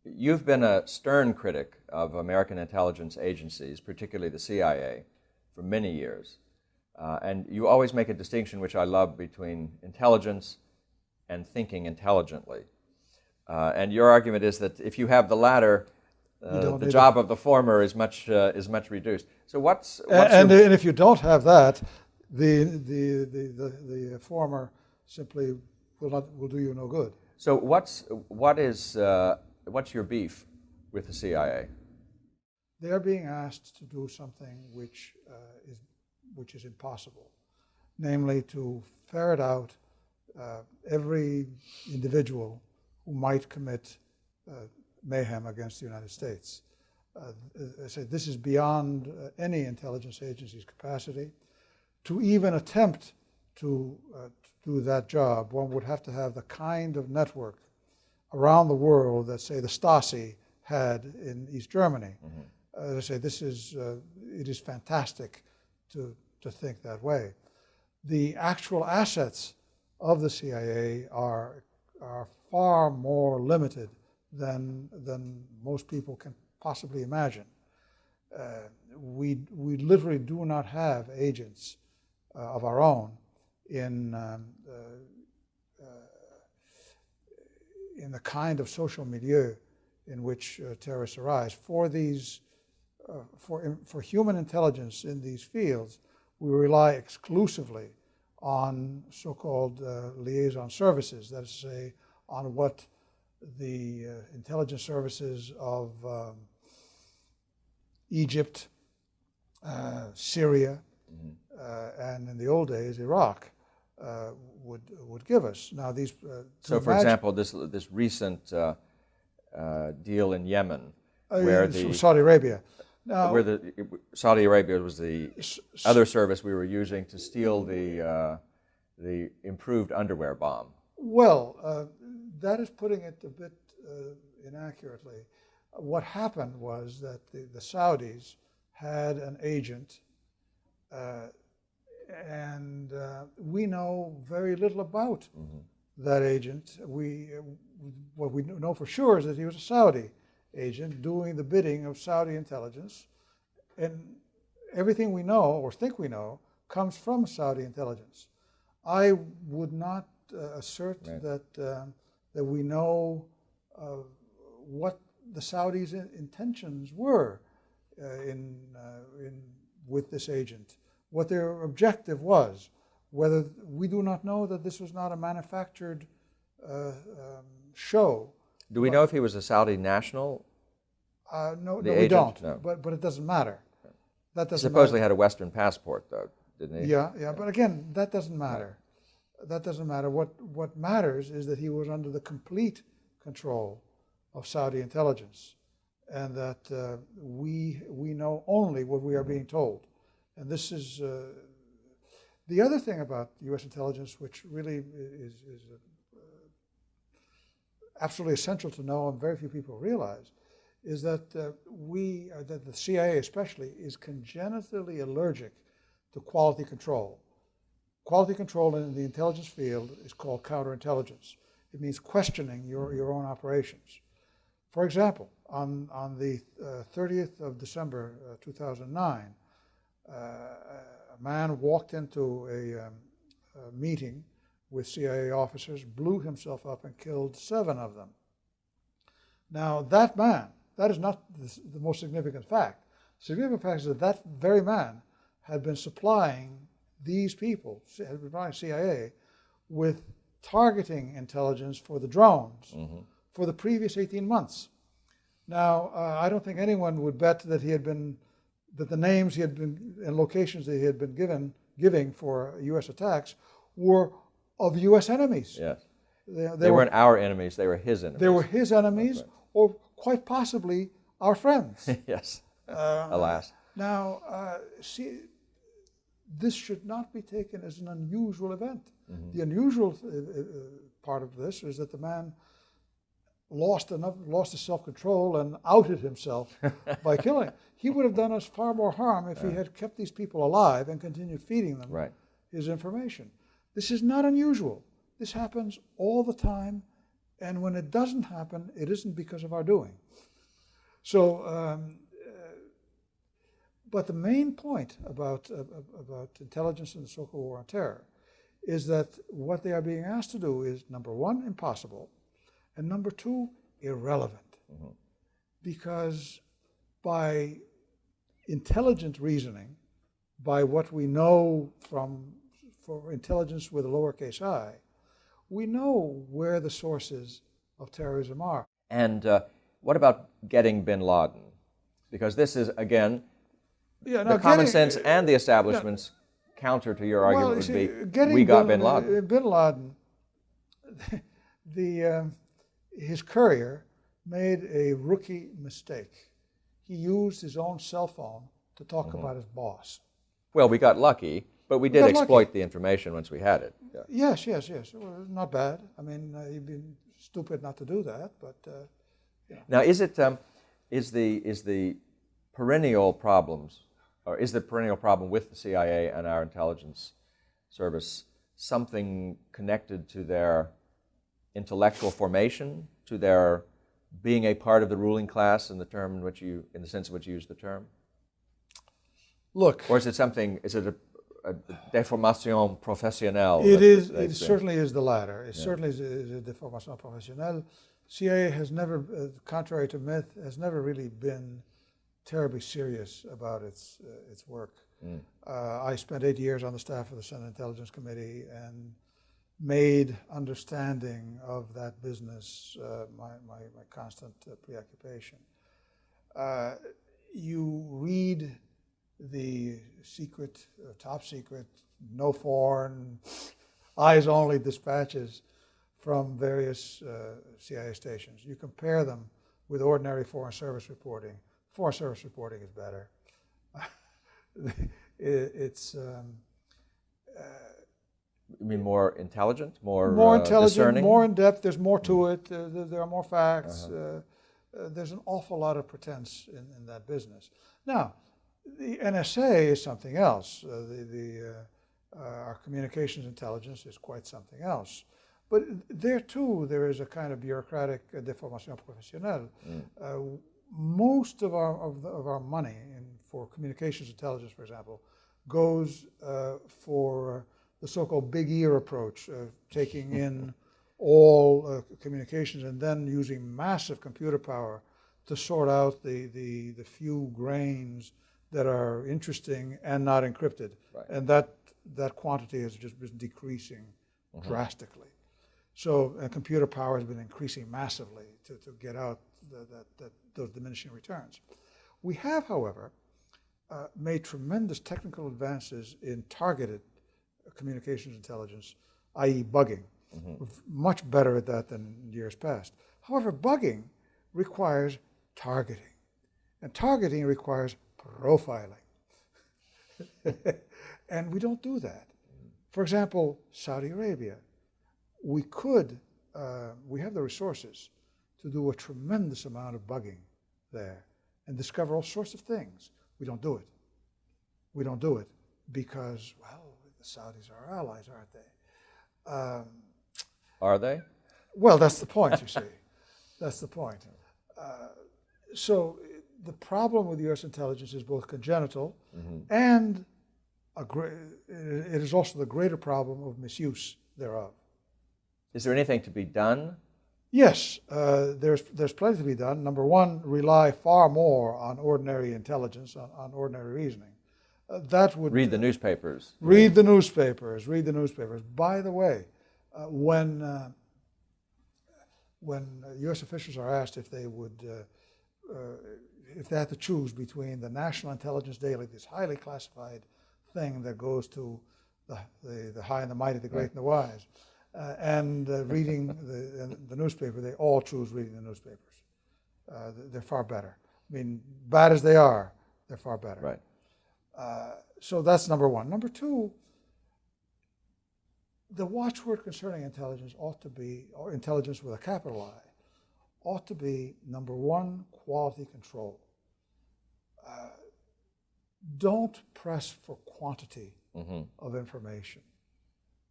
You've been a stern critic of American intelligence agencies, particularly the CIA, for many years. And you always make a distinction, which I love, between intelligence and thinking intelligently. And your argument is that if you have the latter, the job of the former is much reduced. So what's and if you don't have that, the former simply will do you no good. So what's your beef with the CIA? They are being asked to do something which is impossible, namely to ferret out every individual who might commit mayhem against the United States. I say this is beyond any intelligence agency's capacity. To even attempt to do that job, one would have to have the kind of network around the world that, say, the Stasi had in East Germany. Mm-hmm. As I say, it is fantastic to think that way. The actual assets of the CIA are far more limited than most people can possibly imagine. We literally do not have agents of our own in the kind of social milieu in which terrorists arise. For human intelligence in these fields, we rely exclusively on so-called liaison services, that is to say, on what the intelligence services of Egypt, Syria, and in the old days, Iraq, would give us. Now these. So, for example, this recent deal in Yemen, where Saudi Arabia. Now, where Saudi Arabia was the other service we were using to steal the improved underwear bomb. Well, that is putting it a bit inaccurately. What happened was that the Saudis had an agent, and we know very little about that agent. What we know for sure is that he was a Saudi agent doing the bidding of Saudi intelligence, and everything we know or think we know comes from Saudi intelligence. I would not assert that we know what the Saudis' intentions were with this agent, what their objective was. Whether we do not know that this was not a manufactured show. Do we know if he was a Saudi national? No, we don't. No. But it doesn't matter. That doesn't. He supposedly had a Western passport, though, didn't he? Yeah. But again, that doesn't matter. That doesn't matter. What matters is that he was under the complete control of Saudi intelligence, and that we know only what we are being told. And this is the other thing about U.S. intelligence, which really is absolutely essential to know, and very few people realize, is that that the CIA especially is congenitally allergic to quality control. Quality control in the intelligence field is called counterintelligence. It means questioning your own operations. For example, on the 30th of December 2009, a man walked into a meeting with CIA officers, blew himself up, and killed 7 of them. Now, that man, that is not the most significant fact. The significant fact is that that very man had been supplying these people, had been supplying CIA, with targeting intelligence for the drones for the previous 18 months. Now, I don't think anyone would bet that that the names he had been and locations that he had been giving for U.S. attacks were of U.S. enemies. Yes. They weren't our enemies, they were his enemies. They were his enemies, right. Or quite possibly our friends. Yes, alas. Now, see, this should not be taken as an unusual event. The unusual part of this is that the man lost his self-control and outed himself by killing. He would have done us far more harm if he had kept these people alive and continued feeding them his information. This is not unusual. This happens all the time, And when it doesn't happen, it isn't because of our doing. So, but the main point about intelligence and the so-called war on terror is that what they are being asked to do is, number one, impossible, and number two, irrelevant. Because by intelligent reasoning, by what we know for intelligence with a lowercase I, we know where the sources of terrorism are. And what about getting bin Laden? Because this is, again, the common sense and the establishment's counter to your argument would be, we got bin Laden. Bin Laden, his courier made a rookie mistake. He used his own cell phone to talk about his boss. Well, we got lucky, but we did exploit the information once we had it. Yeah. Yes. Well, not bad. I mean, you'd be stupid not to do that, but... Now, is the perennial problems, or is the perennial problem with the CIA and our intelligence service something connected to their intellectual formation, to their being a part of the ruling class in the sense in which you use the term? Look, or is it a deformation professionnelle? It certainly is the latter. It certainly is a deformation professionnelle. CIA has never, contrary to myth, has never really been terribly serious about its work. I spent 8 years on the staff of the Senate Intelligence Committee and made understanding of that business my constant preoccupation. You read the secret, top secret, no foreign, eyes only dispatches from various CIA stations. You compare them with ordinary Foreign Service reporting. Foreign Service reporting is better. It's you mean more intelligent, more intelligent, discerning? more in depth. There's more to it. There are more facts. There's an awful lot of pretense in that business. Now, the NSA is something else. Our communications intelligence is quite something else. But there too, there is a kind of bureaucratic deformation professionnelle. Most of our money for communications intelligence, for example, goes for the so-called big ear approach, taking in all communications and then using massive computer power to sort out the few grains that are interesting and not encrypted. Right. And that quantity has just been decreasing drastically. So computer power has been increasing massively to get out those diminishing returns. We have, however, made tremendous technical advances in targeted communications intelligence, i.e. bugging. We're much better at that than in years past. However, bugging requires targeting, and targeting requires profiling. And we don't do that. For example, Saudi Arabia. We have the resources to do a tremendous amount of bugging there and discover all sorts of things. We don't do it. We don't do it because, well, the Saudis are our allies, aren't they? Are they? Well, that's the point, you see. That's the point. So the problem with U.S. intelligence is both congenital and it is also the greater problem of misuse thereof. Is there anything to be done? Yes, there's plenty to be done. Number one, rely far more on ordinary intelligence, on ordinary reasoning. That would read the newspapers. Read the newspapers. Read the newspapers. By the way, when U.S. officials are asked if they would, if they had to choose between the National Intelligence Daily, this highly classified thing that goes to the high and the mighty, the great and the wise, and reading the newspaper, they all choose reading the newspapers. They're far better. I mean, bad as they are, they're far better. Right. So that's number one. Number two, the watchword concerning intelligence ought to be, or intelligence with a capital I, ought to be, number one, quality control. Don't press for quantity of information.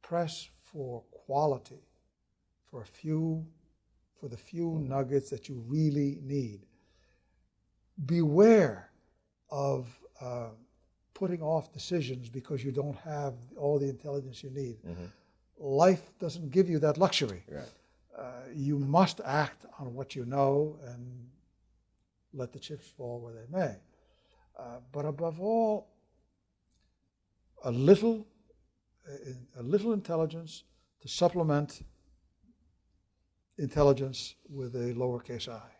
Press for quality, for a few for the few nuggets that you really need. Beware of putting off decisions because you don't have all the intelligence you need. Life doesn't give you that luxury. Right. You must act on what you know and let the chips fall where they may. But above all, a little intelligence to supplement intelligence with a lowercase I.